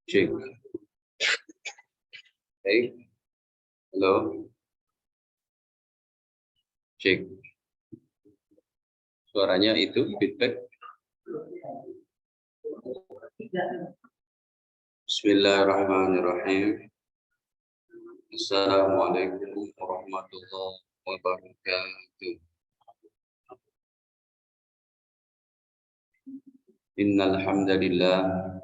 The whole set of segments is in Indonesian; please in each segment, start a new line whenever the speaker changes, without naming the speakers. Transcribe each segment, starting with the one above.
Cek. Baik. Halo. Cek. Suaranya itu feedback. Bismillahirrahmanirrahim. Assalamualaikum warahmatullahi wabarakatuh. Innal hamdalillah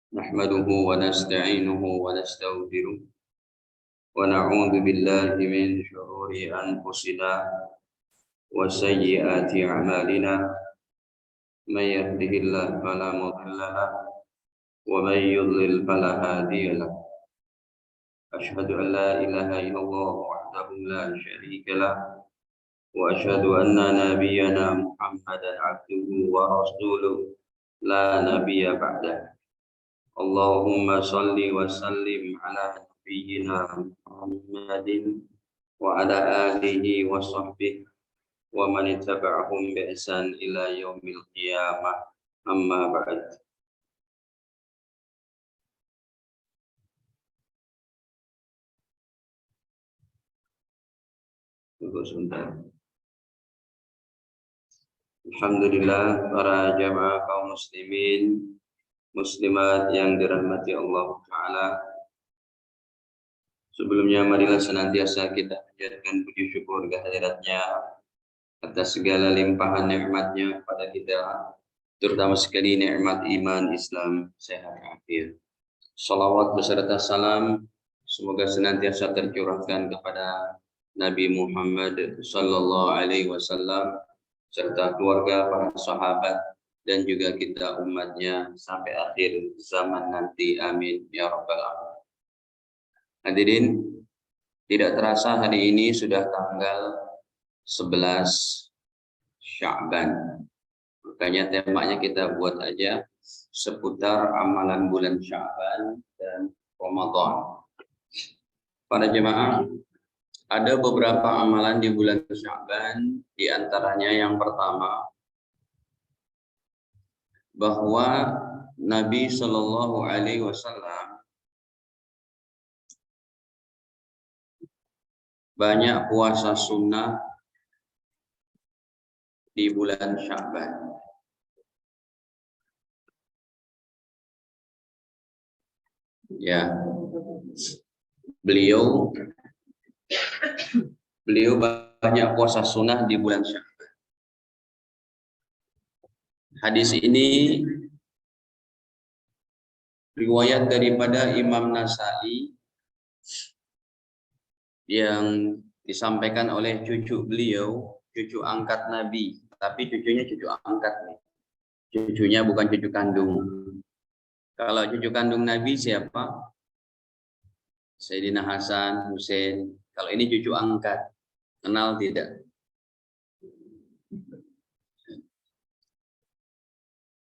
nahmaduhu wa nasta'inuhu wa nastaghfiruh wa na'udzu billahi min shururi anfusina wa sayyiati a'malina may yahdihillahu fala mudilla lahu wa may yudlil fala hadiya lahu. Asyhadu an la ilaha illallah wahdahu la syarika lahu wa asyhadu anna nabiyyana Muhammadan abduhu wa rasuluh la nabiyya ba'dah. Allahumma salli wa sallim ala nabiyyina Muhammadin wa ala alihi wa sahbihi wa man ittaba'ahum bi ihsan ila yaumil qiyamah, amma ba'd. Tunggu sebentar. Alhamdulillah, para jamaah kaum muslimin muslimat yang dirahmati Allah Ta'ala. Sebelumnya marilah senantiasa kita panjatkan puji syukur kehadiratnya atas segala limpahan nikmatnya kepada kita, terutama sekali nikmat iman, Islam, sehat, afiat. Salawat beserta salam semoga senantiasa tercurahkan kepada Nabi Muhammad sallallahu alaihi wasallam serta keluarga, para sahabat, dan juga kita umatnya sampai akhir zaman nanti. Amin ya rabbal alamin. Hadirin, tidak terasa hari ini sudah tanggal 11 Sya'ban. Makanya temanya kita buat aja seputar amalan bulan Sya'ban dan Ramadan. Para jemaah, ada beberapa amalan di bulan Sya'ban, di antaranya yang pertama bahwa Nabi Shallallahu Alaihi Wasallam banyak puasa sunnah di bulan Sya'ban. Ya, beliau banyak puasa sunnah di bulan Sya'ban. Hadis ini riwayat daripada Imam Nasa'i yang disampaikan oleh cucu beliau, cucu angkat Nabi, tapi cucunya cucu angkat nih. Cucunya bukan cucu kandung. Kalau cucu kandung Nabi siapa? Sayyidina Hasan, Husain. Kalau ini cucu angkat, kenal tidak?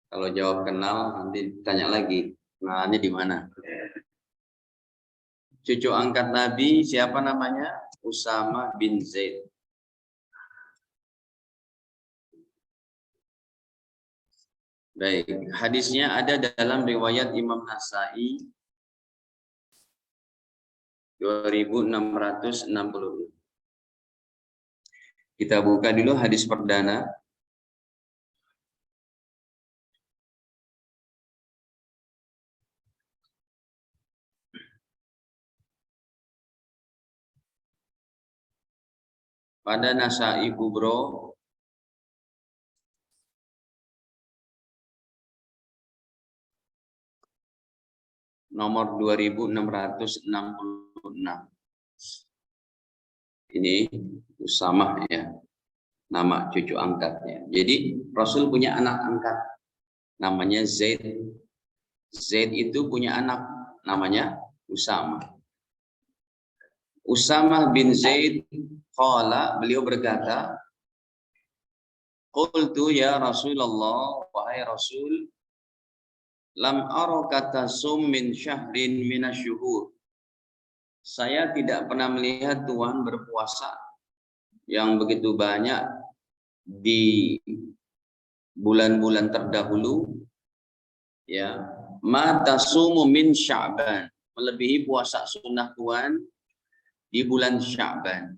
Kalau jawab kenal, nanti tanya lagi, kenalnya di mana? Cucu angkat Nabi siapa namanya? Usama bin Zaid. Baik, hadisnya ada dalam riwayat Imam Nasa'i 2660. Kita buka dulu hadis perdana. Pada Nasa'i Kubro nomor 2666. Ini Usamah ya, nama cucu angkatnya. Jadi Rasul punya anak angkat namanya Zaid. Zaid itu punya anak namanya Usamah. Usamah bin Zaid qala, beliau berkata, qultu ya Rasulullah, wahai Rasul, lam araka tasum min syahrin minasyuhur. Saya tidak pernah melihat Tuhan berpuasa yang begitu banyak di bulan-bulan terdahulu, ya, ma tasumu min Sya'ban, melebihi puasa sunnah Tuhan di bulan Sya'ban.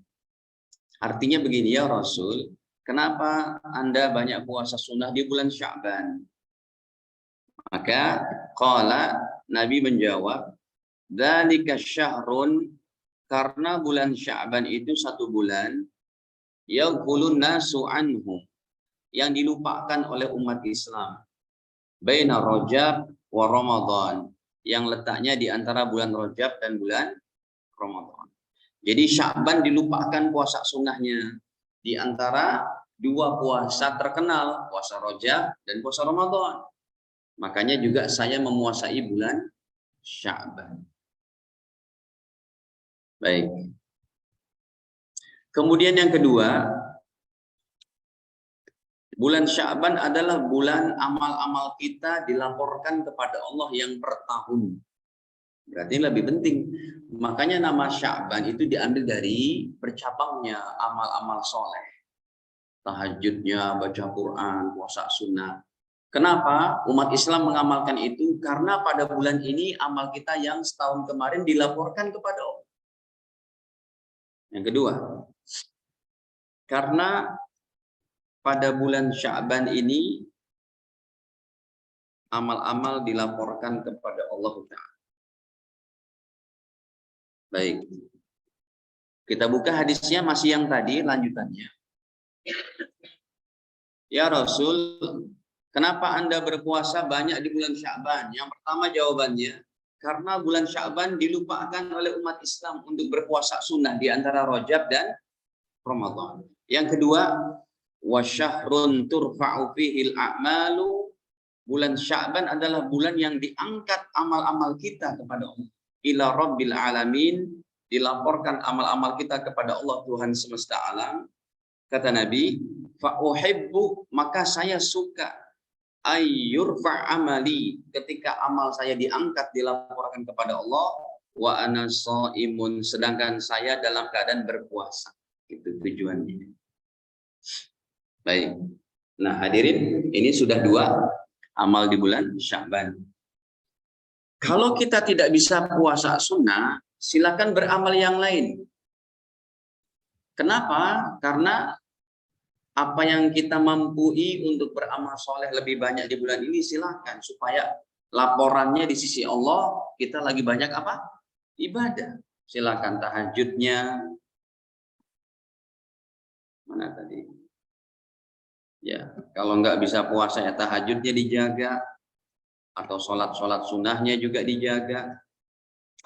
Artinya begini ya Rasul, kenapa Anda banyak puasa sunnah di bulan Sya'ban? Maka qala, Nabi menjawab, dzalika syahrun, karena bulan Sya'ban itu satu bulan, yaghfulun nasu anhu, yang dilupakan oleh umat Islam, baina Rajab wa Ramadan, yang letaknya di antara bulan Rajab dan bulan Ramadan. Jadi Sya'ban dilupakan puasa sunnahnya di antara dua puasa terkenal, puasa Rajab dan puasa Ramadan. Makanya juga saya memuasai bulan Sya'ban. Baik. Kemudian yang kedua, bulan Sya'ban adalah bulan amal-amal kita dilaporkan kepada Allah yang per tahun. Berarti lebih penting. Makanya nama Sya'ban itu diambil dari bercabangnya amal-amal soleh. Tahajudnya, baca Quran, puasa sunnah. Kenapa umat Islam mengamalkan itu? Karena pada bulan ini amal kita yang setahun kemarin dilaporkan kepada Allah. Yang kedua, karena pada bulan Sya'ban ini amal-amal dilaporkan kepada Allah Ta'ala. Baik. Kita buka hadisnya, masih yang tadi lanjutannya. Ya Rasul, kenapa Anda berpuasa banyak di bulan Sya'ban? Yang pertama jawabannya, karena bulan Sya'ban dilupakan oleh umat Islam untuk berpuasa sunnah di antara Rajab dan Ramadan. Yang kedua, wa syahrun turfa'u fihil a'malu, bulan Sya'ban adalah bulan yang diangkat amal-amal kita kepada Allah. Ila Rabbil Alamin, dilaporkan amal-amal kita kepada Allah Tuhan semesta alam. Kata Nabi, fa uhibbu, maka saya suka ayyurfa amali, ketika amal saya diangkat dilaporkan kepada Allah, wa ana shaimun, sedangkan saya dalam keadaan berpuasa. Itu tujuannya. Baik. Nah, hadirin, ini sudah dua amal di bulan Sya'ban. Kalau kita tidak bisa puasa sunnah, silakan beramal yang lain. Kenapa? Karena apa yang kita mampu untuk beramal soleh lebih banyak di bulan ini, silakan, supaya laporannya di sisi Allah kita lagi banyak apa? Ibadah. Silakan tahajudnya. Mana tadi? Ya, kalau nggak bisa puasa ya tahajudnya dijaga, atau sholat sunnahnya juga dijaga,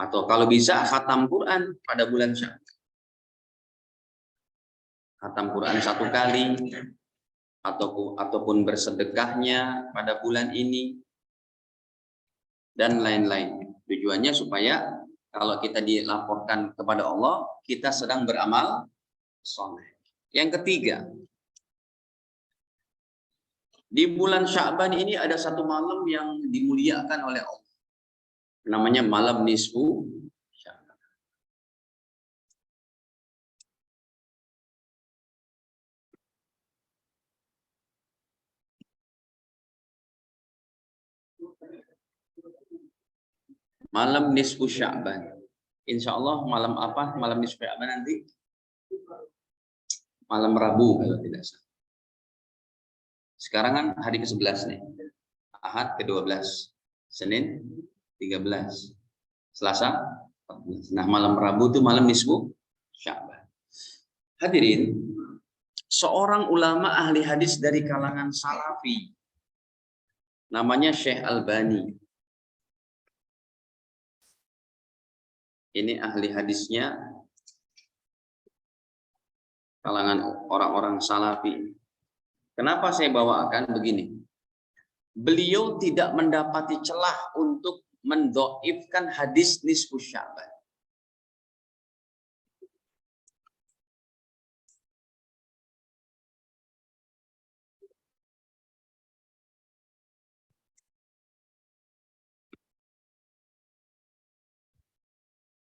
atau kalau bisa khatam Quran pada bulan Sya'ban. Khatam Quran 1 kali, ataupun bersedekahnya pada bulan ini, dan lain-lain. Tujuannya supaya kalau kita dilaporkan kepada Allah, kita sedang beramal soleh. Yang ketiga, di bulan Sya'ban ini ada satu malam yang dimuliakan oleh Allah. Namanya malam nisfu Sya'ban. Malam nisfu Sya'ban. Insya Allah malam apa? Malam nisfu Sya'ban nanti? Malam Rabu kalau tidak salah. Sekarang kan hari ke-11 nih. Ahad ke-12. Senin 13. Selasa 14. Nah, malam Rabu itu malam nisfu Sya'ban. Hadirin, seorang ulama ahli hadis dari kalangan Salafi, namanya Syekh Albani. Ini ahli hadisnya kalangan orang-orang Salafi. Kenapa saya bawakan begini? Beliau tidak mendapati celah untuk mendhaifkan hadis nisfu Sya'ban.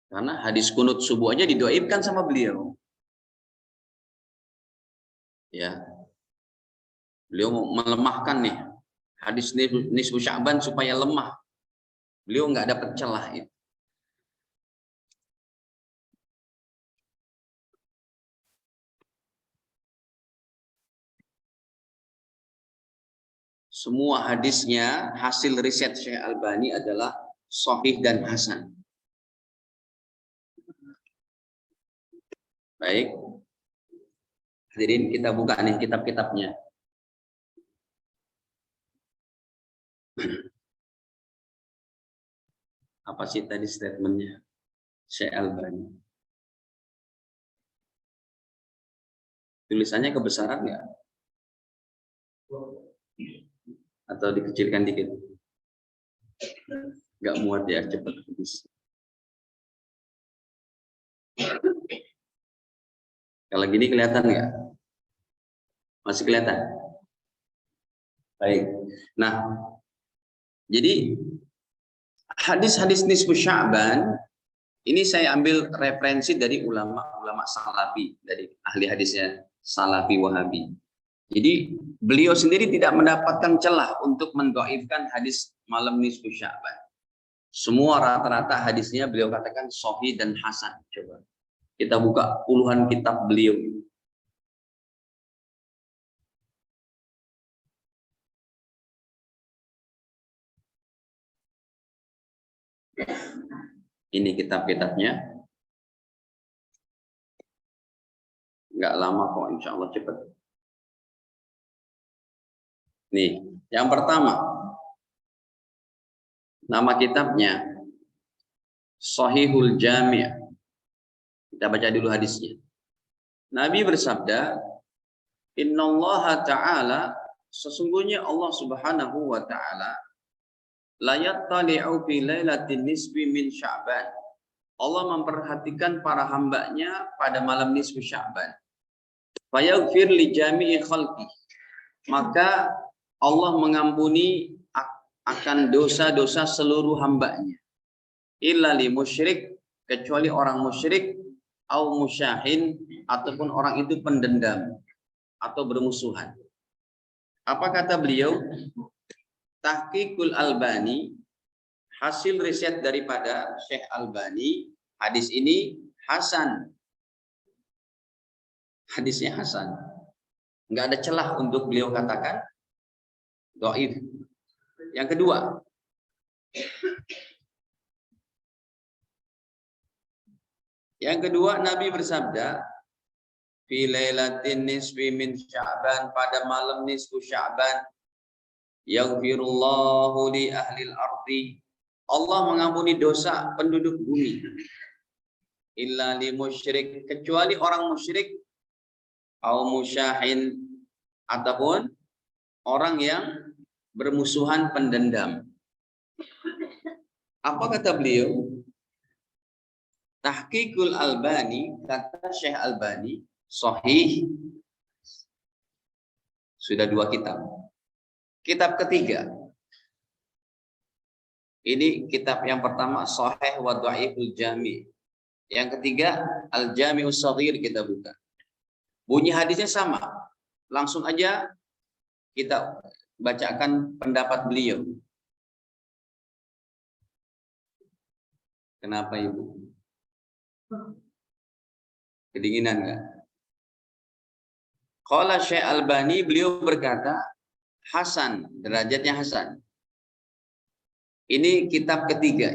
Karena hadis kunut subuh aja didhaifkan sama beliau. Ya. Beliau melemahkan nih hadis nisfu Sya'ban supaya lemah. Beliau nggak dapat celah itu. Semua hadisnya hasil riset Syekh Albani adalah sahih dan hasan. Baik. Hadirin, kita buka nih kitab-kitabnya. Apa sih tadi statementnya Syekh Albani? Tulisannya kebesaran nggak? Atau dikecilkan dikit? Nggak muat ya, cepat habis. Kalau gini kelihatan nggak? Masih kelihatan? Baik. Nah, jadi hadis-hadis nisfu Sya'ban ini saya ambil referensi dari ulama-ulama salafi, dari ahli hadisnya salafi wahabi. Jadi beliau sendiri tidak mendapatkan celah untuk mendhaifkan hadis malam nisfu Sya'ban. Semua rata-rata hadisnya beliau katakan sahih dan hasan. Coba kita buka puluhan kitab beliau. Ini kitab-kitabnya. Nggak lama kok, insya Allah cepat. Nih, yang pertama, nama kitabnya Shahihul Jami'. Kita baca dulu hadisnya. Nabi bersabda, Innallaha ta'ala, sesungguhnya Allah Subhanahu wa ta'ala, la yattali'u fi lailatin nisfi min Sya'ban. Allah memperhatikan para hambanya pada malam nisfu Sya'ban. Fayaghfir li jami'i khalqi. Maka Allah mengampuni akan dosa-dosa seluruh hambanya. Illa li musyrik, kecuali orang musyrik, au musyahin, ataupun orang itu pendendam atau bermusuhan. Apa kata beliau? Tahqiqul Albani, hasil riset daripada Syekh Albani, hadis ini hasan. Hadisnya hasan. Nggak ada celah untuk beliau katakan dhaif. Yang kedua, Nabi bersabda, fi lailatin nisfi min Sya'ban, pada malam nisfu Sya'ban, yaghfirullahu li ahlil ardi, Allah mengampuni dosa penduduk bumi. Illa li musyrik, kecuali orang musyrik, au musyahin, ataupun orang yang bermusuhan pendendam. Apa kata beliau? Tahqiqul Albani, kata Syekh Albani, sahih. Sudah 2 kitab. Kitab ketiga, ini kitab yang pertama Sahih wa Dhaiful Jami'. Yang ketiga Al-Jami'us Shaghir, kita buka. Bunyi hadisnya sama. Langsung aja kita bacakan pendapat beliau. Kenapa Ibu? Kedinginan enggak? Qala Syekh Albani, beliau berkata hasan, derajatnya hasan. Ini kitab ketiga.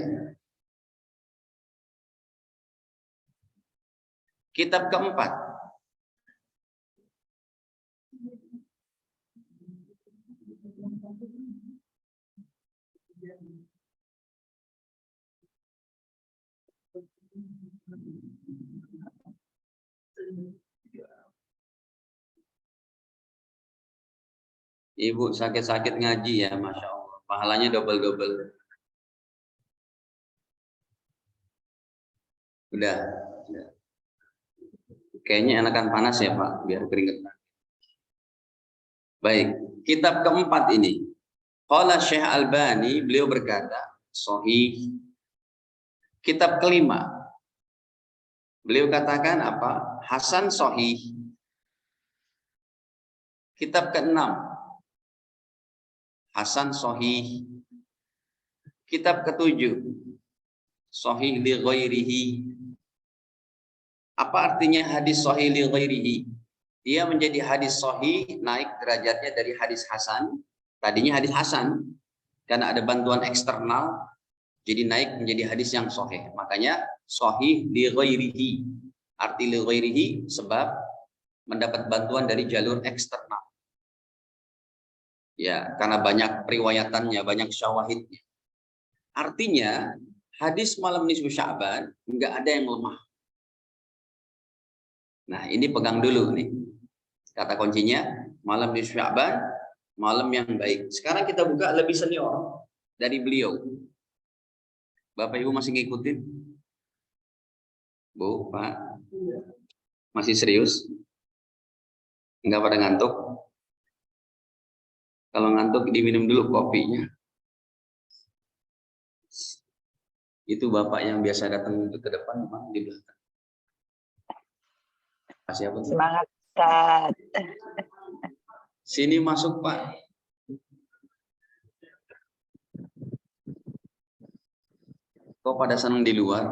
Kitab keempat, Ibu sakit-sakit ngaji ya, Masya Allah. Pahalanya double-double. Udah. Kayaknya enakan panas ya Pak, biar keringetan. Baik, kitab keempat ini. Qala Syekh Albani, beliau berkata, sahih. Kitab kelima, beliau katakan apa? Hasan sahih. Kitab keenam, hasan sahih. Kitab ketujuh, Sahih li ghairihi. Apa artinya hadis sahih li ghairihi? Dia menjadi hadis sahih, naik derajatnya dari hadis hasan. Tadinya hadis hasan, karena ada bantuan eksternal, jadi naik menjadi hadis yang sahih. Makanya sahih li ghairihi. Arti li ghairihi sebab mendapat bantuan dari jalur eksternal. Ya, karena banyak periwayatannya, banyak syawahidnya. Artinya hadis malam nisfu Sya'ban enggak ada yang lemah. Nah, ini pegang dulu nih. Kata kuncinya, malam nisfu Sya'ban, malam yang baik. Sekarang kita buka lebih senior dari beliau. Bapak Ibu masih ngikutin? Bu, Pak? Masih serius? Enggak pada ngantuk? Kalau ngantuk diminum dulu kopinya. Itu bapak yang biasa datang ke depan, memang di belakang. Siapa tuh?
Semangat, Ustaz.
Sini masuk, Pak. Kok pada senang di luar?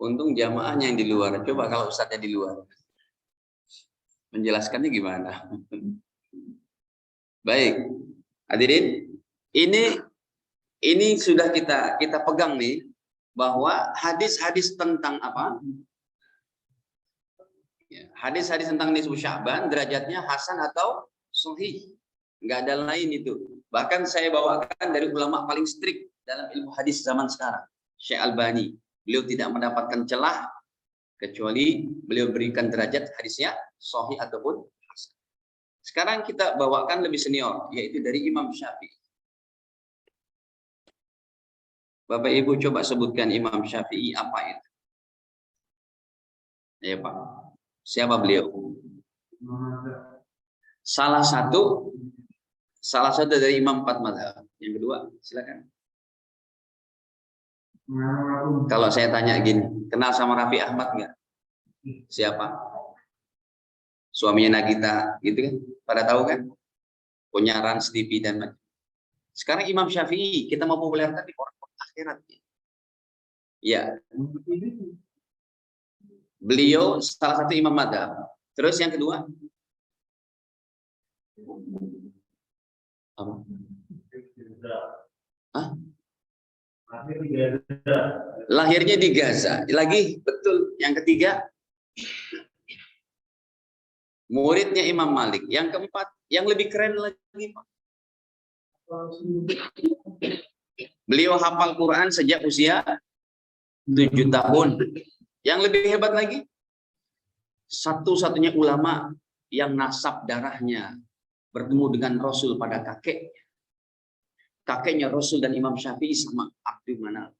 Untung jamaahnya yang di luar. Coba kalau ustadznya di luar. Menjelaskannya gimana? Baik. Hadirin, ini sudah kita pegang nih bahwa hadis-hadis tentang apa? Hadis-hadis tentang nisfu Sya'ban derajatnya hasan atau sahih. Enggak ada lain itu. Bahkan saya bawakan dari ulama paling strict dalam ilmu hadis zaman sekarang, Syekh Albani. Beliau tidak mendapatkan celah kecuali beliau berikan derajat hadisnya sahih ataupun hasan. Sekarang kita bawakan lebih senior, yaitu dari Imam Syafi'i. Bapak Ibu coba sebutkan Imam Syafi'i apa itu? Ya Pak, siapa beliau? Salah satu dari Imam 4 mazhab. Yang kedua, silakan. Kalau saya tanya gini, kenal sama Raffi Ahmad nggak? Siapa? Suaminya Nagita, gitu kan? Pada tahu kan? Punya Rans TV dan macam. Sekarang Imam Syafi'i, kita mau populerkan di orang akhirat. Ya. Beliau salah satu imam madzhab. Terus yang kedua? Apa? Hah? Lahirnya di Gaza. Lagi betul. Yang ketiga, muridnya Imam Malik. Yang keempat, yang lebih keren lagi, Pak. Beliau hafal Quran sejak usia 7 tahun. Yang lebih hebat lagi, satu-satunya ulama yang nasab darahnya bertemu dengan Rasul pada kakeknya. Kakeknya Rasul dan Imam Syafi'i sama Abdul Manaf.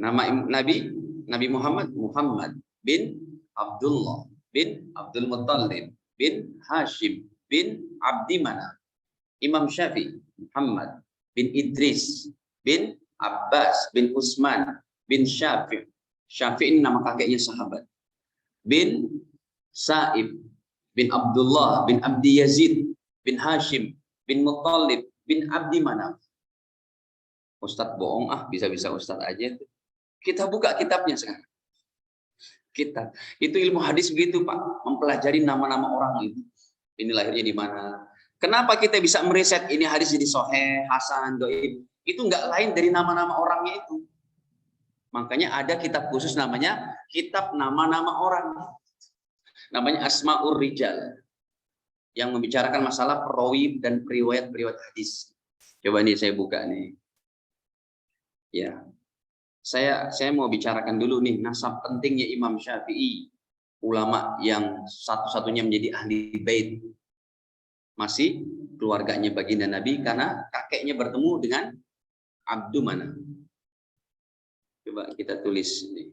Nama Nabi Muhammad bin Abdullah bin Abdul Muttalib bin Hashim bin Abdi Manaf. Imam Syafi'i Muhammad bin Idris bin Abbas bin Utsman bin Syafi'i. Syafi'i nama kakeknya sahabat. Bin Sa'ib bin Abdullah bin Abdi Yazid bin Hashim bin Muttalib bin Abdi Manaf. Ustadz bohong, bisa-bisa Ustadz aja. Kita buka kitabnya sekarang. Kitab. Itu ilmu hadis begitu, Pak. Mempelajari nama-nama orang itu. Ini lahirnya di mana. Kenapa kita bisa meriset ini hadis jadi sahih, hasan, dhaif? Itu enggak lain dari nama-nama orangnya itu. Makanya ada kitab khusus namanya kitab nama-nama orang. Namanya Asmaul Rijal. Yang membicarakan masalah perawi dan periwayat hadis. Coba nih saya buka nih. Ya. Saya mau bicarakan dulu nih nasab pentingnya Imam Syafi'i. Ulama yang satu-satunya menjadi ahli bait. Masih keluarganya baginda Nabi karena kakeknya bertemu dengan Abdu Manaf. Coba kita tulis ini.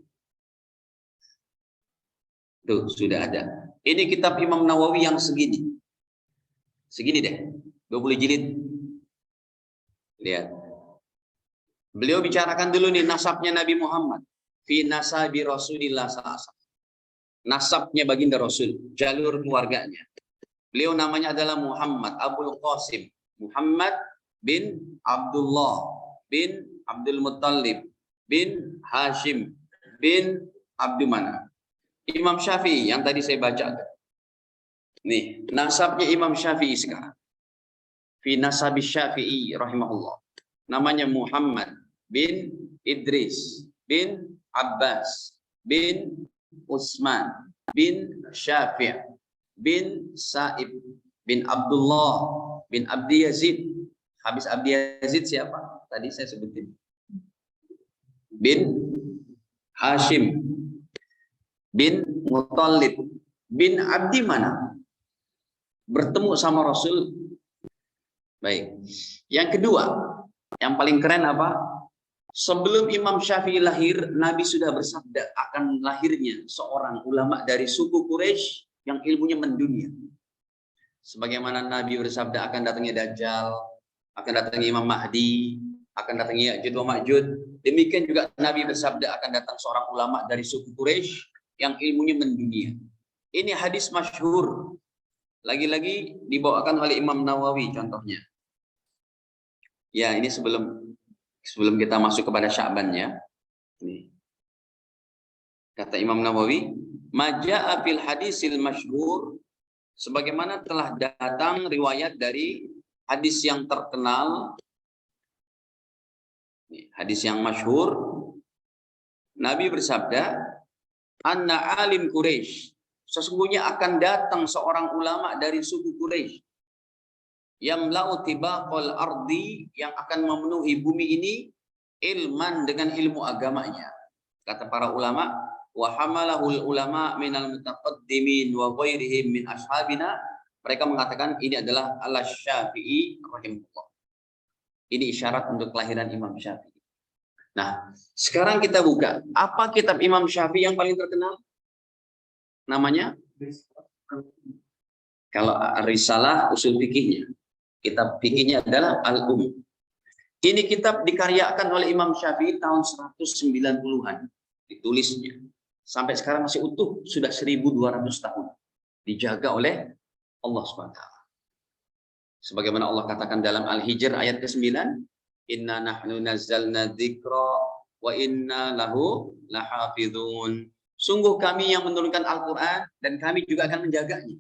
Tuh, sudah ada. Ini kitab Imam Nawawi yang segini. Segini deh, 20 jilid. Lihat. Beliau bicarakan dulu nih nasabnya Nabi Muhammad. Fi nasabi Rasulillah SAW. nasabnya baginda Rasul, jalur keluarganya. Beliau namanya adalah Muhammad Abul Qasim, Muhammad bin Abdullah bin Abdul Muttalib bin Hashim bin Abdul Manaf. Imam Syafi'i yang tadi saya baca. Nih, nasabnya Imam Syafi'i sekarang. Fi nasabi Syafi'i rahimahullah. Namanya Muhammad bin Idris bin Abbas bin Utsman bin Syafi' bin Sa'ib bin Abdullah bin Abdi Yazid. Habis Abdi Yazid siapa? Tadi saya sebutin. Bin Hashim bin Muttalib bin Abdi Manaf. Bertemu sama Rasul. Baik. Yang kedua, yang paling keren apa? Sebelum Imam Syafi'i lahir, Nabi sudah bersabda akan lahirnya seorang ulama dari suku Quraisy yang ilmunya mendunia. Sebagaimana Nabi bersabda akan datangnya Dajjal, akan datangnya Imam Mahdi, akan datangnya Ya'juj wa Ma'juj. Demikian juga Nabi bersabda akan datang seorang ulama dari suku Quraisy yang ilmunya mendunia. Ini hadis masyhur. Lagi-lagi dibawakan oleh Imam Nawawi contohnya. Ya, ini sebelum kita masuk kepada Sya'ban ya. Ini. Kata Imam Nawawi, maja'a fil hadisil masyhur, sebagaimana telah datang riwayat dari hadis yang terkenal, hadis yang masyhur, Nabi bersabda, anna alim Quraisy, sesungguhnya akan datang seorang ulama dari suku Quraisy, yamla'u tibaqal ardi, yang akan memenuhi bumi ini ilman, dengan ilmu agamanya. Kata para ulama, wa hamalahul ulama minal mutaqaddimin wa ghairihim min ashabina, mereka mengatakan ini adalah Al-Syafi'i rahimahullah. Ini isyarat untuk kelahiran Imam Syafi'i. Nah, sekarang kita buka, apa kitab Imam Syafi'i yang paling terkenal? Namanya? Kalau Risalah usul fikihnya, kitab fikihnya adalah Al-Um. Ini kitab dikaryakan oleh Imam Syafi'i tahun 190-an, ditulisnya. Sampai sekarang masih utuh, sudah 1200 tahun. Dijaga oleh Allah SWT. Sebagaimana Allah katakan dalam Al-Hijr ayat ke-9, inna nahnu nazzalna dzikra wa inna lahu lahafizun. Sungguh kami yang menurunkan Al-Quran dan kami juga akan menjaganya.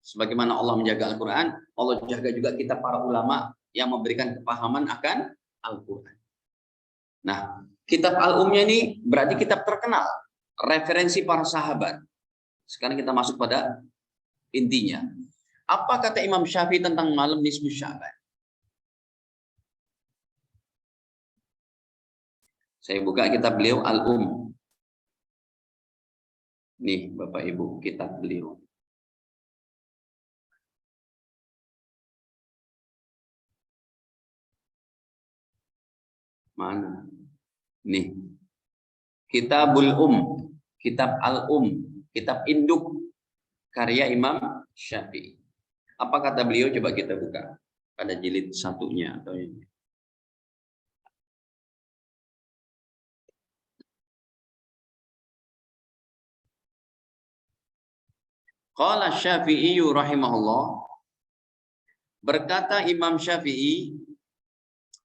Sebagaimana Allah menjaga Al-Quran, Allah jaga juga kita para ulama yang memberikan kepahaman akan Al-Quran. Nah, kitab Al-Umnya ini berarti kitab terkenal, referensi para sahabat. Sekarang kita masuk pada intinya. Apa kata Imam Syafi'i tentang malam nisfu Sya'ban? Saya buka kitab beliau Al-Um. Nih Bapak Ibu, kitab beliau. Mana? Nih. Kitabul Kitab Al-Um, kitab induk karya Imam Syafi'i. Apa kata beliau? Coba kita buka pada jilid satunya atau ini. Qala Syafi'i rahimahullah, berkata Imam Syafi'i,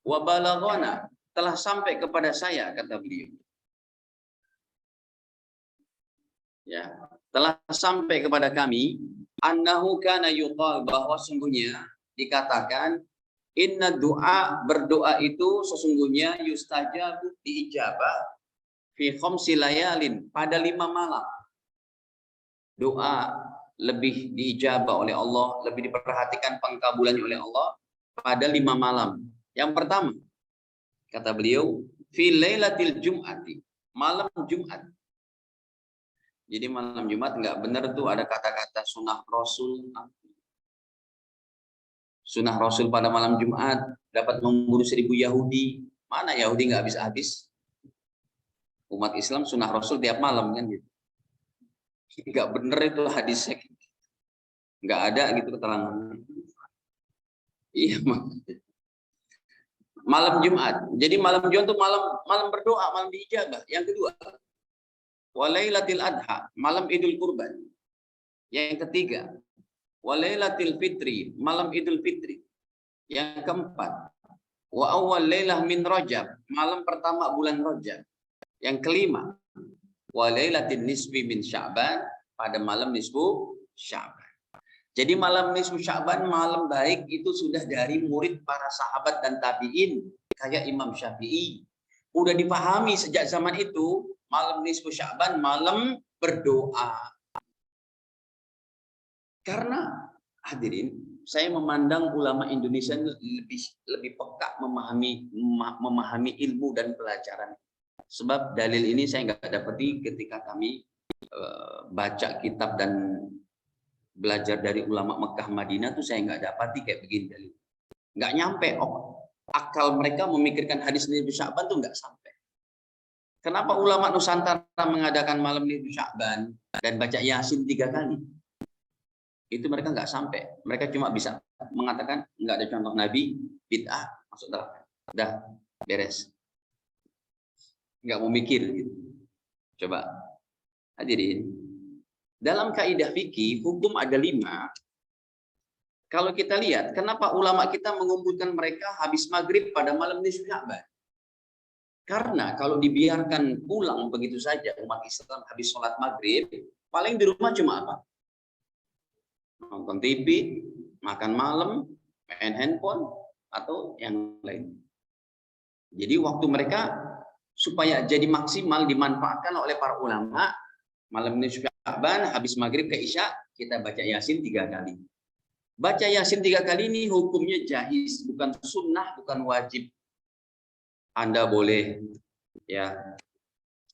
wa balaghana, telah sampai kepada saya, kata beliau. Ya, telah sampai kepada kami, annahu kana yuqal, bahwa sungguhnya dikatakan, inna doa, berdoa itu sesungguhnya yustajabu, diijabah, fi khamsi layalin, pada 5 malam. Doa lebih diijabah oleh Allah, lebih diperhatikan pengkabulannya oleh Allah pada 5 malam. Yang pertama, kata beliau, fi lailatil jum'ati, malam Jumat. Jadi malam Jumat nggak benar tuh ada kata-kata sunnah Rasul. Sunnah Rasul pada malam Jumat dapat membunuh 1000 Yahudi. Mana Yahudi nggak habis-habis? Umat Islam sunnah Rasul tiap malam kan gitu. Nggak bener itu hadisnya. Nggak ada gitu keterangan. Iya, malam Jumat. Jadi malam Jumat itu malam berdoa, malam diijabah. Yang kedua,
walailatil adha, malam Idul Kurban. Yang ketiga, walailatil fitri, malam Idul Fitri. Yang keempat, wa awwal lailah min Rajab, malam pertama bulan Rajab. Yang kelima, walailatin nisfi min Sya'ban, pada malam nisfu Sya'ban. Jadi malam nisfu Sya'ban, malam baik itu sudah dari murid para sahabat dan tabi'in kayak Imam Syafi'i. Udah dipahami sejak zaman itu, malam nisfu Sya'ban malam berdoa. Karena hadirin, saya memandang ulama Indonesia lebih peka memahami ilmu dan pelajaran. Sebab dalil ini saya nggak dapati ketika kami baca kitab dan belajar dari ulama Mekah Madinah tuh saya nggak dapati kayak begini dalil. Nggak nyampe akal mereka memikirkan hadis nisfu Sya'ban tuh nggak sampai. Kenapa ulama Nusantara mengadakan malam nisfu Sya'ban dan baca Yasin 3 kali? Itu mereka nggak sampai. Mereka cuma bisa mengatakan nggak ada contoh Nabi, bid'ah, masuk neraka. Udah beres. Nggak mau mikir gitu. Coba hadirin, dalam kaidah fikih hukum ada 5. Kalau kita lihat kenapa ulama kita mengumpulkan mereka habis maghrib pada malam nisfu Sya'ban? Karena kalau dibiarkan pulang begitu saja umat Islam habis sholat maghrib, paling di rumah cuma apa? Nonton TV, makan malam, main handphone, atau yang lain. Jadi waktu mereka supaya jadi maksimal dimanfaatkan oleh para ulama, malam nisfu Sya'ban habis maghrib ke isya kita baca Yasin 3 kali. Baca Yasin 3 kali ini hukumnya jaiz, bukan sunnah, bukan wajib. Anda boleh, ya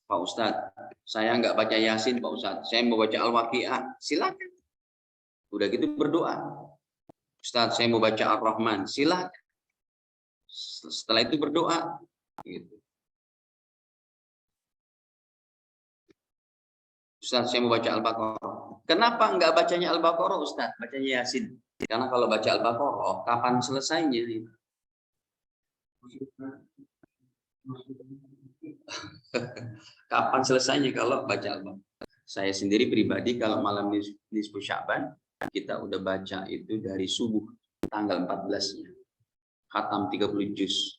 Pak Ustadz, saya nggak baca Yasin Pak Ustadz, saya mau baca Al-Waqi'ah, silakan. Udah gitu berdoa. Ustadz, saya mau baca Ar-Rahman, silakan. Setelah itu berdoa. Gitu. Ustadz, saya mau baca Al-Baqarah. Kenapa nggak bacanya Al-Baqarah, Ustadz? Bacanya Yasin. Karena kalau baca Al-Baqarah, kapan selesainya? Kapan selesainya kalau baca Al-Baqarah? Saya sendiri pribadi kalau malam nisfu Sya'ban, kita udah baca itu dari subuh tanggal 14-nya. Khatam 30 juz.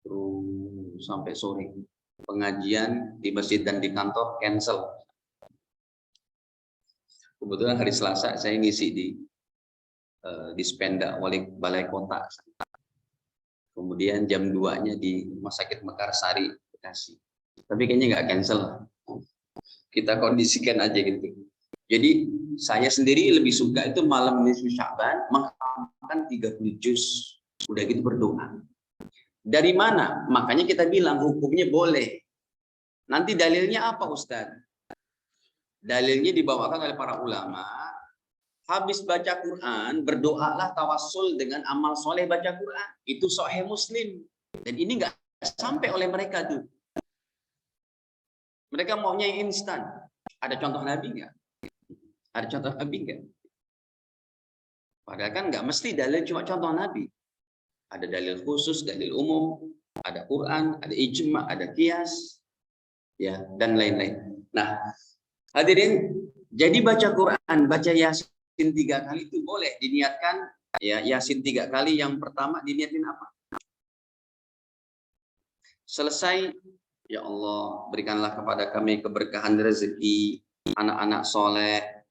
Terus sampai sore. Pengajian di masjid dan di kantor cancel. Kebetulan hari Selasa saya ngisi di Spenda Balai Kota. Kemudian jam 2-nya di Rumah Sakit Mekarsari, Bekasi. Tapi kayaknya nggak cancel. Kita kondisikan aja gitu. Jadi saya sendiri lebih suka itu malam nisfu Sya'ban menghafalkan 30 juz. Udah gitu berdoa. Dari mana? Makanya kita bilang hukumnya boleh. Nanti dalilnya apa Ustaz? Dalilnya dibawakan oleh para ulama. Habis baca Quran, berdoalah tawassul dengan amal soleh baca Quran. Itu Sahih Muslim. Dan ini nggak sampai oleh mereka tuh. Mereka maunya yang instan. Ada contoh Nabi nggak? Ada contoh Nabi nggak? Padahal kan nggak mesti dalil cuma contoh Nabi. Ada dalil khusus, dalil umum, ada Quran, ada ijma, ada qiyas, ya dan lain-lain. Nah, hadirin, jadi baca Quran, baca Yasin 3 kali itu boleh diniatkan. Ya, Yasin 3 kali. Yang pertama diniatin apa? Selesai, ya Allah, berikanlah kepada kami keberkahan rezeki, anak-anak soleh,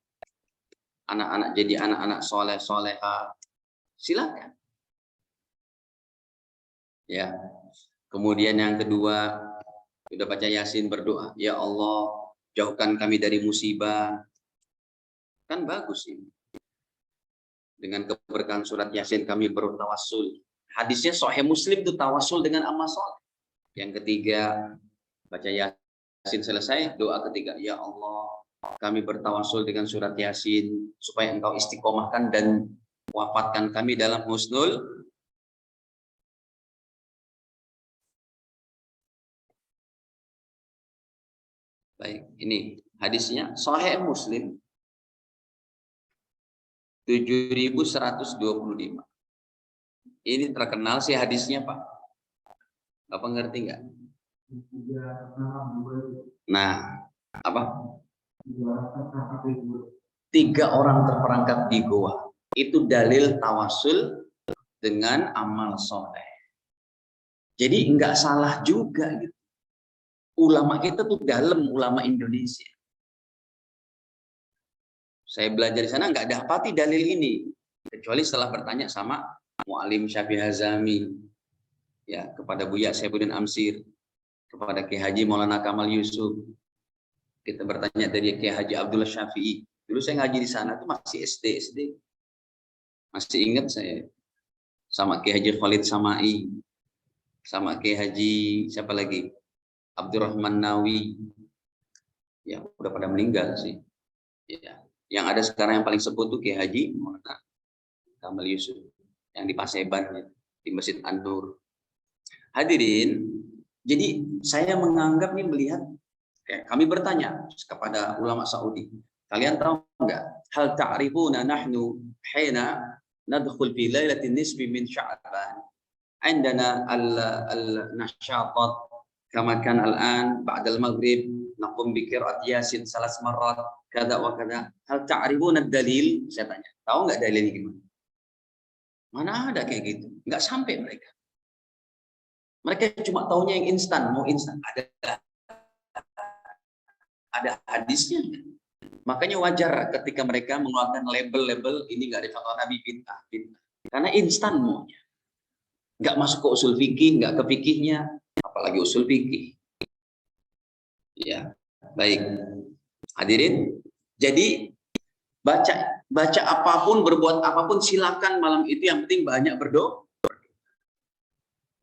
anak-anak jadi anak-anak soleh soleha. Silakan. Ya. Kemudian yang kedua, sudah baca Yasin berdoa, ya Allah, jauhkan kami dari musibah. Kan bagus ini. Dengan keberkahan surat Yasin kami bertawassul. Hadisnya Sahih Muslim itu tawassul dengan amal soleh. Yang ketiga, baca Yasin selesai, doa ketiga, ya Allah, kami bertawassul dengan surat Yasin supaya Engkau istiqomahkan dan wafatkan kami dalam husnul. Baik, ini hadisnya Sahih Muslim 7125. Ini terkenal sih hadisnya, Pak. Bapak ngerti nggak? Nah, apa? 3 orang terperangkap di goa. Itu dalil tawasul dengan amal soleh. Jadi nggak salah juga gitu. Ulama kita tuh dalam, ulama Indonesia. Saya belajar di sana nggak dapati dalil ini, kecuali setelah bertanya sama Mu'alim Syafi'i Hazami, ya, kepada Buya Saifuddin Amsir, kepada Kiai Haji Maulana Kamal Yusuf. Kita bertanya dari Kiai Haji Abdullah Syafi'i. Dulu saya ngaji di sana tuh masih SD. Masih ingat saya. Sama Kiai Haji Khalid Samai. Sama Kiai Haji siapa lagi? Abdurrahman Nawi. Ya, udah pada meninggal sih. Ya. Yang ada sekarang yang paling sebut tuh Kiai Haji Maulana Kamal Yusuf yang di Paseban, ya, di Masjid An-Nur. Hadirin, jadi saya menganggap nih melihat, kami bertanya kepada ulama Saudi, kalian tahu nggak? Hal ta'rifuna nahnu hina nadkhul fi lailatin nisbi min Sya'ban. Indana al-nashatat kama kan al-an ba'da al-maghrib naqum bi qira'at Yasin 3 marrat kada wa kada. Hal ta'rifuna ad-dalil? Saya tanya. Tahu nggak dalilnya gimana? Mana ada kayak gitu? Nggak sampai mereka. Mereka cuma taunya yang instan, mau instan. Ada hadisnya. Makanya wajar ketika mereka mengeluarkan label-label ini nggak ada fatwa Nabi, bid'ah. Karena instan maunya. Nggak masuk ke usul fikih, nggak ke fikihnya, apalagi usul fikih. Ya, baik. Hadirin, jadi baca apapun, berbuat apapun silakan malam itu, yang penting banyak berdoa.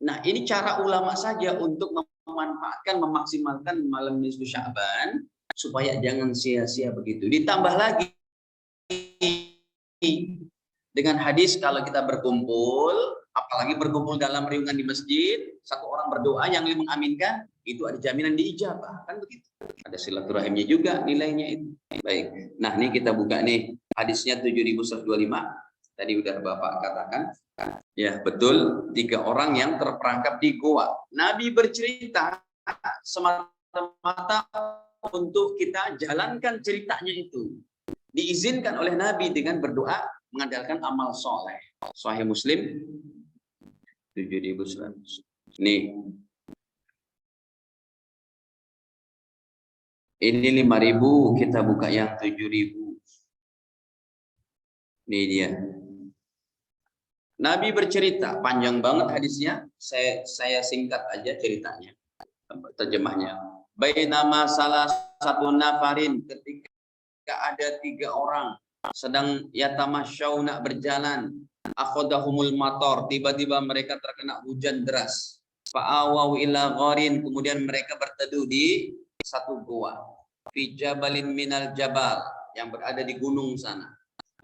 Nah, ini cara ulama saja untuk memanfaatkan, memaksimalkan malam nisfu Sya'ban supaya jangan sia-sia begitu. Ditambah lagi dengan hadis kalau kita berkumpul, apalagi berkumpul dalam riungan di masjid, 1 orang berdoa yang mengaminkan, itu ada jaminan diijabah, kan begitu. Ada silaturahimnya juga nilainya itu. Baik. Nah, ini kita buka nih hadisnya 7125. Tadi udah Bapak katakan. Ya, betul, 3 orang yang terperangkap di goa. Nabi bercerita semata-mata untuk kita jalankan ceritanya itu. Diizinkan oleh Nabi dengan berdoa mengandalkan amal soleh. Sahih Muslim 7100. Nih. Ini 5.000, kita buka yang 7.000. Ini dia. Nabi bercerita, panjang banget hadisnya, saya singkat aja ceritanya, terjemahnya. Bainama salah satu nafarin, ketika ada 3 orang sedang yatamasyauna berjalan, akhodahumul mator, tiba-tiba mereka terkena hujan deras. Fa'awaw ila gharin, kemudian mereka berteduh di satu gua. Fi jabalin minal jabal, yang berada di gunung sana.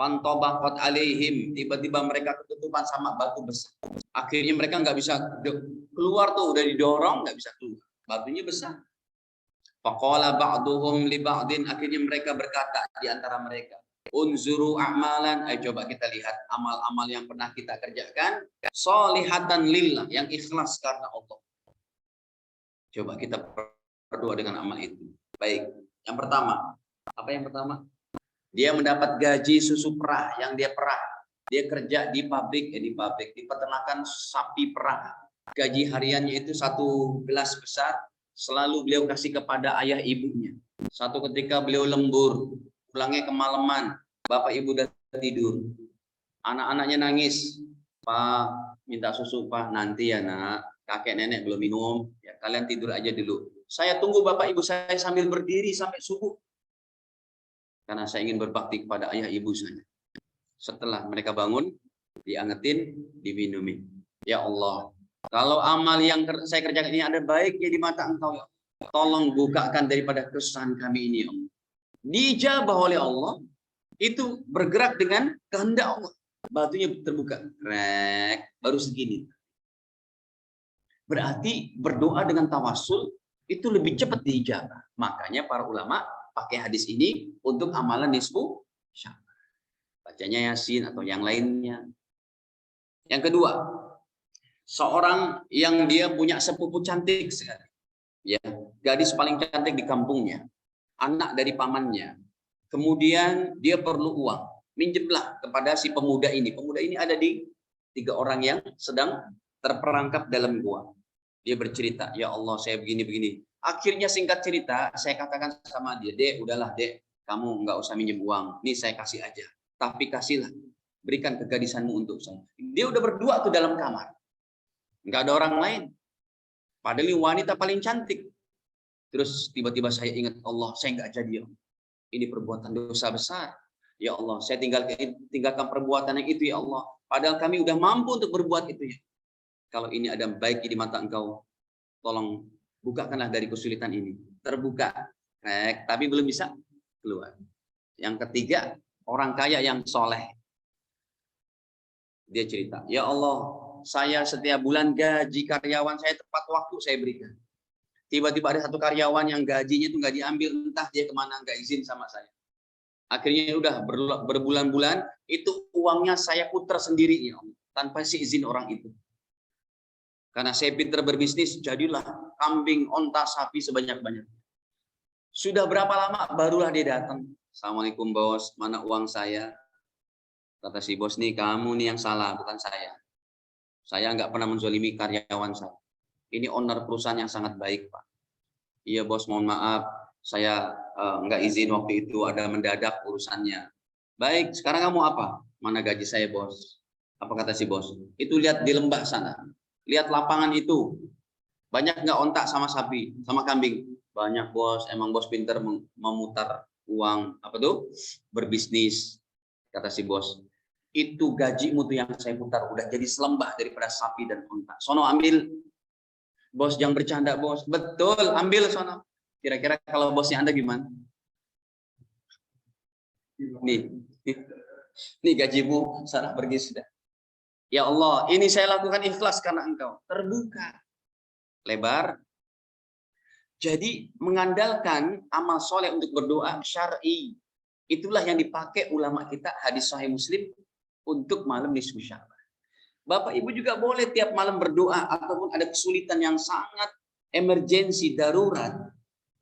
Pantobakot alaihim, tiba-tiba mereka ketutupan sama batu besar. Akhirnya mereka nggak bisa keluar tuh, udah didorong nggak bisa keluar, batunya besar. Faqala ba'duhum li ba'din, akhirnya mereka berkata di antara mereka, unzuru a'malan, ayo coba kita lihat amal-amal yang pernah kita kerjakan, sholihatan lillah, yang ikhlas karena Allah. Coba kita berdoa dengan amal itu. Baik, yang pertama, apa yang pertama? Dia mendapat gaji susu perah yang dia perah. Dia kerja di pabrik, di peternakan sapi perah. Gaji hariannya itu 1 gelas besar, selalu beliau kasih kepada ayah ibunya. Satu ketika beliau lembur, pulangnya kemalaman, bapak ibu udah tidur. Anak-anaknya nangis, Pak minta susu Pak, nanti ya nak, kakek nenek belum minum, ya kalian tidur aja dulu. Saya tunggu bapak ibu saya sambil berdiri sampai subuh. Karena saya ingin berbakti kepada ayah ibu saya. Setelah mereka bangun, diangetin, diminumin. Ya Allah, kalau amal yang saya kerjakan ini ada baiknya di mata Engkau, ya Allah, tolong bukakan daripada kesusahan kami ini, ya Allah. Dijabah oleh Allah, itu bergerak dengan kehendak Allah. Batunya terbuka, rek, baru segini. Berarti berdoa dengan tawasul itu lebih cepat diijabah. Makanya para ulama pakai hadis ini untuk amalan nisfu Sya'ban. Bacanya Yasin atau yang lainnya. Yang kedua, seorang yang dia punya sepupu cantik sekali. ya, gadis paling cantik di kampungnya, anak dari pamannya. Kemudian dia perlu uang, minjemlah kepada si pemuda ini. Pemuda ini ada di 3 orang yang sedang terperangkap dalam gua. Dia bercerita, ya Allah saya begini-begini. Akhirnya singkat cerita, saya katakan sama dia, Dek, udahlah Dek, kamu nggak usah minjem uang, ini saya kasih aja. Tapi kasihlah, berikan kegadisanmu untuk saya. Dia udah berdua tuh dalam kamar, nggak ada orang lain. Padahal ini wanita paling cantik. Terus tiba-tiba saya ingat, Allah, saya nggak jadi. Ini perbuatan dosa besar. Ya Allah, saya tinggalkan perbuatan yang itu ya Allah. Padahal kami udah mampu untuk berbuat itu ya. Kalau ini ada baik di mata Engkau, tolong bukakanlah dari kesulitan ini. Terbuka, tapi belum bisa keluar. Yang ketiga, orang kaya yang soleh. Dia cerita, ya Allah, saya setiap bulan gaji karyawan saya tepat waktu saya berikan. Tiba-tiba ada satu karyawan yang gajinya itu nggak diambil, entah dia kemana, nggak izin sama saya. Akhirnya udah berbulan-bulan, itu uangnya saya putar sendiri ya Allah, tanpa izin orang itu. Karena saya pintar berbisnis, jadilah kambing, onta, sapi sebanyak-banyaknya. Sudah berapa lama barulah dia datang. Assalamualaikum bos, mana uang saya? Kata si bos, nih kamu nih yang salah, bukan saya. Saya nggak pernah menzolimi karyawan saya. Ini owner perusahaan yang sangat baik, Pak. Iya bos, mohon maaf, saya nggak izin waktu itu, ada mendadak urusannya. Baik, sekarang kamu apa? Mana gaji saya bos? Apa kata si bos? Itu lihat di lembah sana. Lihat lapangan itu, banyak nggak ontak sama sapi, sama kambing? Banyak bos, emang bos pinter memutar uang, apa tuh? Berbisnis, kata si bos. Itu gajimu tuh yang saya putar, udah jadi selembah daripada sapi dan ontak. Sono ambil, bos jangan bercanda bos. Betul, ambil sono. Kira-kira kalau bosnya Anda gimana? Nih gajimu, sana pergi sudah. Ya Allah, ini saya lakukan ikhlas karena Engkau. Terbuka, lebar. Jadi mengandalkan amal soleh untuk berdoa syar'i. Itulah yang dipakai ulama kita hadis Sahih Muslim untuk malam nisfu Sya'ban. Bapak Ibu juga boleh tiap malam berdoa ataupun ada kesulitan yang sangat emergensi, darurat.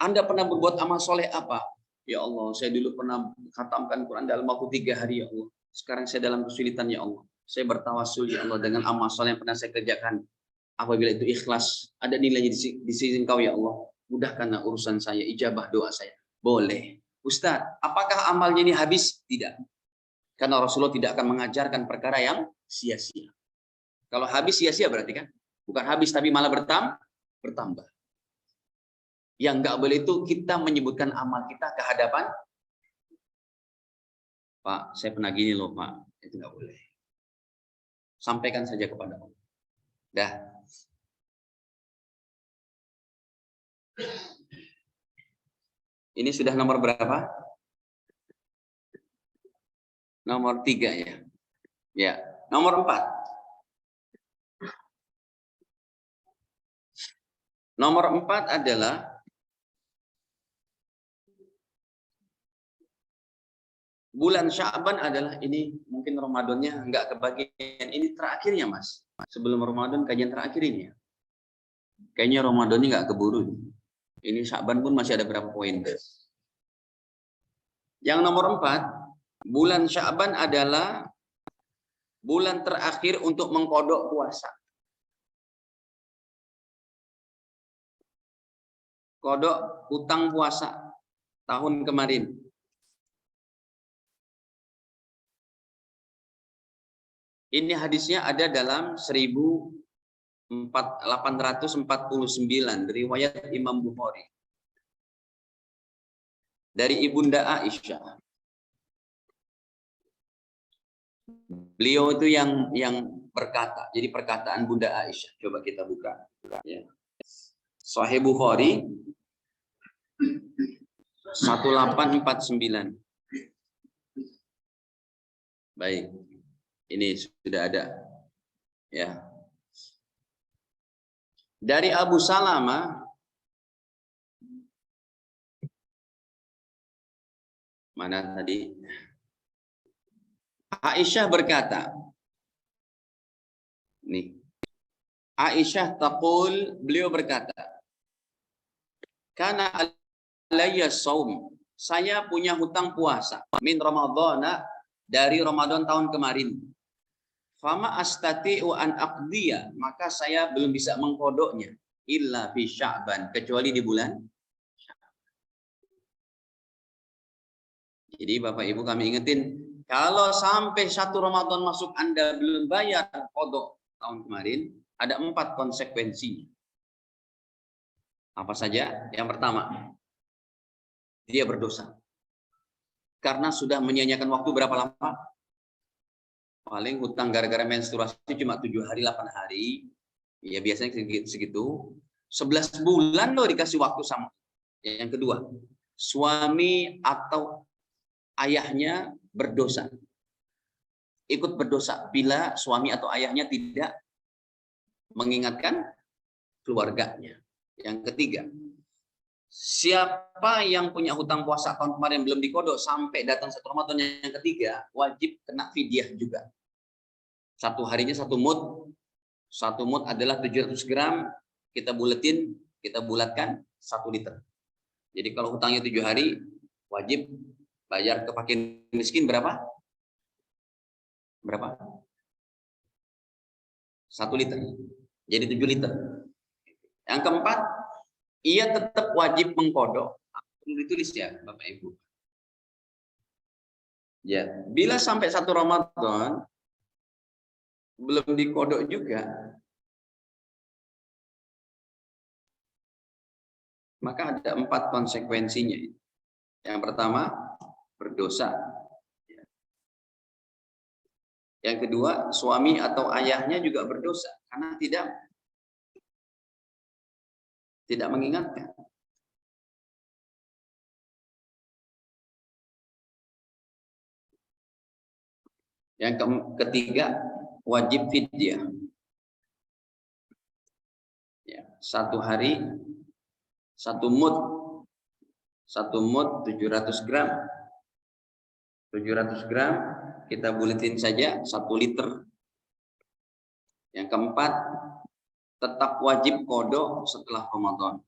Anda pernah berbuat amal soleh apa? Ya Allah, saya dulu pernah khatamkan Quran dalam waktu 3 hari ya Allah. Sekarang saya dalam kesulitan ya Allah. Saya bertawassul ya Allah dengan amal soleh yang pernah saya kerjakan. Apabila itu ikhlas, ada nilainya di sisi Engkau ya Allah. Mudahkanlah urusan saya, ijabah doa saya. Boleh. Ustadz, apakah amalnya ini habis? Tidak. Karena Rasulullah tidak akan mengajarkan perkara yang sia-sia. Kalau habis sia-sia berarti kan? Bukan habis, tapi malah bertambah. Yang nggak boleh itu kita menyebutkan amal kita ke hadapan Pak, saya pernah gini loh Pak. Itu nggak boleh. Sampaikan saja kepada Allah. Dah. Ini sudah nomor berapa? Nomor 3 ya. Ya, nomor 4. Nomor 4 adalah bulan Sya'ban adalah ini mungkin Ramadannya nggak kebagian. Ini terakhirnya Mas. Sebelum Ramadan kajian terakhir ini ya. Kayaknya Ramadannya nggak keburu. Ini Sya'ban pun masih ada berapa poin. Yang nomor 4, bulan Sya'ban adalah bulan terakhir untuk mengkodok puasa. Kodok utang puasa tahun kemarin. Ini hadisnya ada dalam 1849 riwayat Imam Bukhari. Dari Ibunda Aisyah. Beliau itu yang berkata. Jadi perkataan Bunda Aisyah. Coba kita buka. Ya. Sahih Bukhari 1849. Baik. Ini sudah ada. Ya. Dari Abu Salamah, mana tadi? Aisyah berkata, nih. Aisyah taqul, beliau berkata, Kana alayya shaum. Saya punya hutang puasa min Ramadhana, dari Ramadan tahun kemarin. Fama astati'u an aqdiya, maka saya belum bisa mengkodoknya illa fi Sya'ban, kecuali di bulan. Jadi Bapak Ibu kami ingetin, kalau sampai 1 Ramadan masuk Anda belum bayar kodok tahun kemarin, ada 4 konsekuensinya. Apa saja? Yang pertama, dia berdosa. Karena sudah menyia-nyiakan waktu berapa lama? Paling hutang gara-gara menstruasi cuma 7 hari, 8 hari. Ya biasanya segitu. 11 bulan loh dikasih waktu sama. Yang kedua, suami atau ayahnya berdosa. Ikut berdosa bila suami atau ayahnya tidak mengingatkan keluarganya. Yang ketiga, siapa yang punya hutang puasa tahun kemarin belum dikodok sampai datang 1 Ramadan yang ketiga, wajib kena fidyah juga. 1 harinya 1 mud. 1 mud adalah 700 gram, kita bulatkan 1 liter. Jadi kalau hutangnya 7 hari, wajib bayar ke fakir miskin berapa? Berapa? 1 liter. Jadi 7 liter. Yang keempat, ia tetap wajib mengkodok. Perlu ditulis ya, Bapak Ibu. Ya, bila sampai 1 Ramadan belum dikodok juga, maka ada 4 konsekuensinya. Yang pertama, berdosa. Yang kedua, suami atau ayahnya juga berdosa karena tidak mengingatkan. Yang ketiga, wajib fidyah. Ya, 1 hari 1 mud. 1 mud 700 gram. 700 gram kita buletin saja 1 liter. Yang keempat, tetap wajib kodok setelah Ramadan.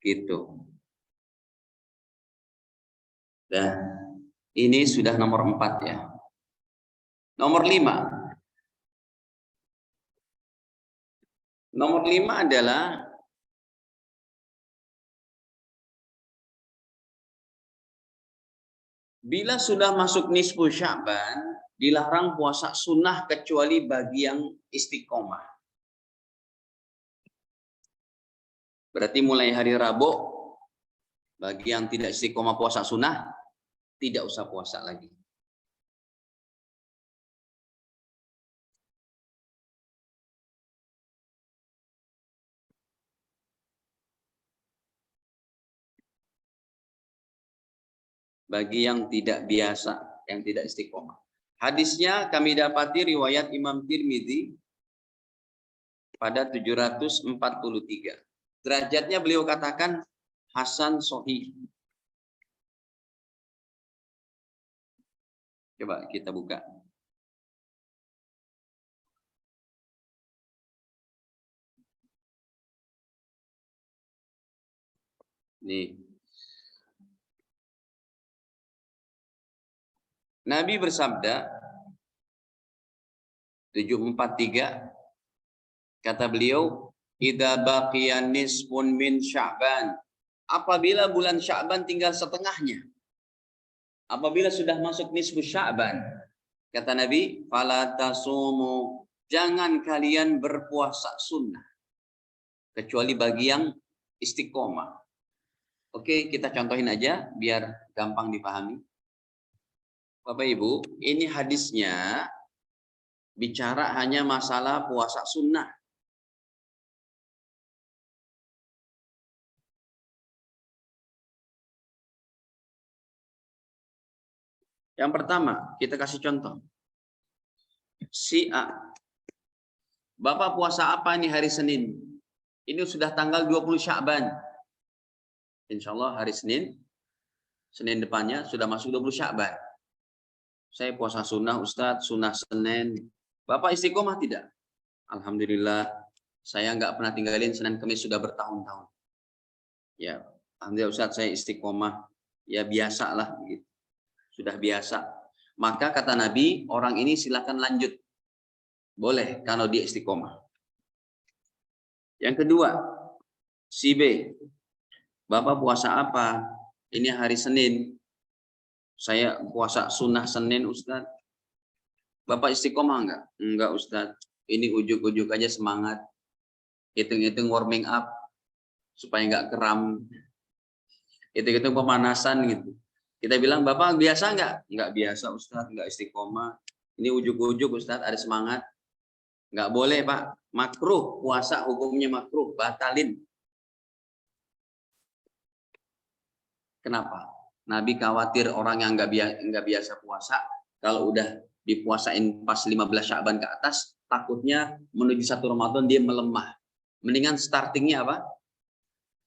Gitu. Dan ini sudah nomor 4 ya. Nomor 5. Nomor 5 adalah bila sudah masuk nisfu Sya'ban, dilarang puasa sunnah kecuali bagi yang istiqomah. Berarti mulai hari Rabu, bagi yang tidak istiqomah puasa sunnah, tidak usah puasa lagi. Bagi yang tidak biasa, yang tidak istiqomah. Hadisnya kami dapati riwayat Imam Tirmidzi pada 743. Derajatnya beliau katakan hasan sahih. Coba kita buka. Nih. Nabi bersabda 743, kata beliau, idza baqiya nisfun min Sya'ban, apabila bulan Sya'ban tinggal setengahnya, apabila sudah masuk nisfu Sya'ban, kata Nabi, fala tasumu, jangan kalian berpuasa sunnah kecuali bagi yang istiqomah. Oke, kita contohin aja biar gampang dipahami. Bapak Ibu, ini hadisnya bicara hanya masalah puasa sunnah. Yang pertama, kita kasih contoh. Si A, Bapak puasa apa nih hari Senin? Ini sudah tanggal 20 Sya'ban. Insya Allah hari Senin depannya sudah masuk 20 Sya'ban. Saya puasa sunnah Ustadz, sunnah Senin. Bapak istiqomah tidak? Alhamdulillah, saya nggak pernah tinggalin Senin Kamis sudah bertahun-tahun. Ya, alhamdulillah Ustaz, saya istiqomah. Ya biasa lah, gitu. Sudah biasa. Maka kata Nabi, orang ini silakan lanjut. Boleh kalau dia istiqomah. Yang kedua, si B. Bapak puasa apa? Ini hari Senin. Saya puasa sunnah Senin, Ustaz. Bapak istiqomah enggak? Enggak, Ustaz. Ini ujuk-ujuk aja semangat. Hitung-hitung warming up supaya enggak kram. Hitung-hitung pemanasan gitu. Kita bilang, Bapak biasa enggak? Enggak biasa, Ustaz. Enggak istiqomah. Ini ujuk-ujuk, Ustaz. Ada semangat. Enggak boleh, Pak. Makruh. Puasa hukumnya makruh. Batalin. Kenapa? Nabi khawatir orang yang nggak biasa puasa, kalau udah dipuasain pas 15 Sya'ban ke atas, takutnya menuju 1 Ramadan dia melemah. Mendingan startingnya apa?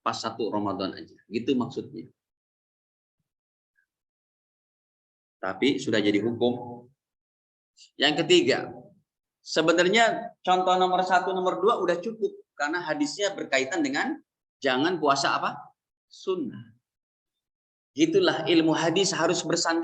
Pas 1 Ramadan aja. Gitu maksudnya. Tapi sudah jadi hukum. Yang ketiga, sebenarnya contoh nomor 1, nomor 2 udah cukup. Karena hadisnya berkaitan dengan jangan puasa apa? Sunnah. Itulah ilmu hadis harus bersanding